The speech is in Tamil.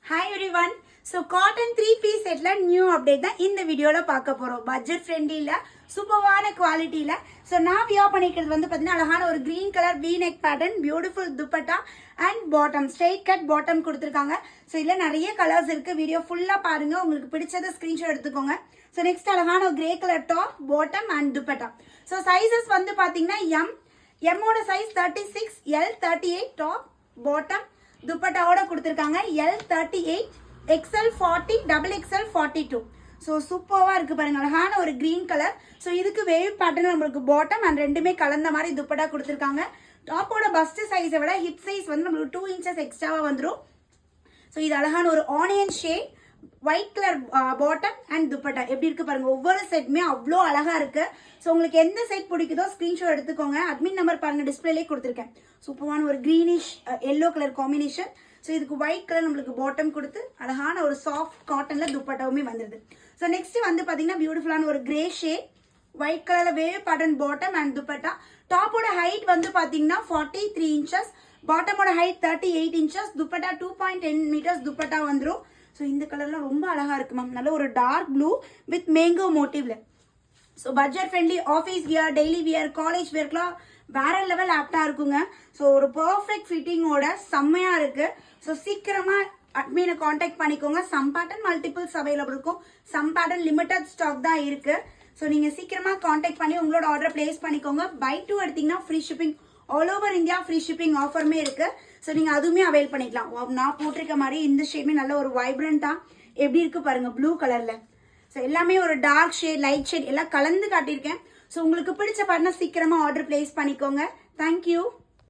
Hi everyone. So cotton 3-piece setல new update தான் இந்த வீடியோல பார்க்க போறோம். Budget friendly சூப்பரான குவாலிட்டில. So நான் வியர் பண்ணிக்கிறது வந்து பாத்தீங்கன்னா அழகான ஒரு green color V-neck pattern, beautiful dupatta and bottom straight cut bottom கொடுத்திருக்காங்க. So இதுல நிறைய கலர்ஸ் இருக்கு. வீடியோ ஃபுல்லா பாருங்க. உங்களுக்கு பிடிச்சத ஸ்கிரீன்ஷாட் எடுத்துக்கோங்க. So next அழகான ஒரு grey color top, bottom and dupatta. So sizes வந்து பாத்தீங்கன்னா M ஓட size 36, L 38 top, bottom துப்பட்டாவோட கொடுத்திருக்காங்க L 38, XL 40, XXL 42. ஸோ சூப்பராக இருக்கு பாருங்க, அழகான ஒரு கிரீன் கலர். ஸோ இதுக்கு வேவ் பேட்டர்ன் நம்மளுக்கு பாட்டம் அண்ட் ரெண்டுமே கலந்த மாதிரி துப்பட்டா கொடுத்துருக்காங்க. டாப்போட பஸ்ட் சைஸை விட ஹிப் சைஸ் வந்து நம்மளுக்கு 2 inches எக்ஸ்ட்ராவாக வந்துடும். ஸோ இது அழகான ஒரு onion shade, white colour bottom and dupatta எப்படி இருக்கு பாருங்க. ஒவ்வொரு செட்டுமே அவ்வளோ அழகா இருக்கு. ஸோ உங்களுக்கு எந்த செட் பிடிக்குதோ ஸ்கிரீன்ஷாட் எடுத்துக்கோங்க. அட்மின் நம்பர் பாருங்க டிஸ்பிளேலே கொடுத்துருக்கேன். சூப்பரான ஒரு greenish yellow colour combination. So இதுக்கு ஒயிட் கலர் நம்மளுக்கு பாட்டம் கொடுத்து அழகான ஒரு சாஃப்ட் காட்டன்ல துப்பட்டாவுமே வந்துருது. ஸோ நெக்ஸ்ட் வந்து பாத்தீங்கன்னா பியூட்டிஃபுல்லான ஒரு கிரே ஷேட், ஒயிட் கலர்ல wave pattern bottom and dupatta. டாப்போட ஹைட் வந்து பாத்தீங்கன்னா 43 inches, பாட்டமோட height 38 inches, dupatta 2.10 meters dupatta வந்துடும். ஸோ இந்த கலர்லாம் ரொம்ப அழகா இருக்கு மேம். நல்ல ஒரு டார்க் ப்ளூ வித் மேங்கோ மோட்டிவ்ல. So budget friendly office wear, daily wear, college வியர்க்குலாம் வேற லெவல் ஆப்டா இருக்குங்க. ஸோ ஒரு பர்ஃபெக்ட் ஃபிட்டிங்கோட செம்மையா இருக்கு. ஸோ சீக்கிரமா அட்மினை காண்டாக்ட் பண்ணிக்கோங்க. சம் பேட்டர்ன் மல்டிபிள்ஸ் அவைலபிள் இருக்கும், சம் பேட்டர்ன் லிமிடெட் ஸ்டாக் தான் இருக்கு. ஸோ நீங்க சீக்கிரமா காண்டாக்ட் பண்ணி உங்களோட ஆர்டர் பிளேஸ் பண்ணிக்கோங்க. பை 2 எடுத்தீங்கன்னா free shipping, all over India free shipping ஆஃபருமே இருக்கு. ஸோ நீங்க அதுவுமே அவைல் பண்ணிக்கலாம். நான் போட்டிருக்க மாதிரி இந்த ஷேட்மே நல்ல ஒரு வைப்ரண்டா எப்படி இருக்கு பாருங்க, ப்ளூ கலர்ல. ஸோ எல்லாமே ஒரு டார்க் ஷேட், லைட் ஷேட் எல்லாம் கலந்து காட்டியிருக்கேன். ஸோ உங்களுக்கு பிடிச்ச பாருன்னா சீக்கிரமா ஆர்டர் பிளேஸ் பண்ணிக்கோங்க. தேங்க்யூ.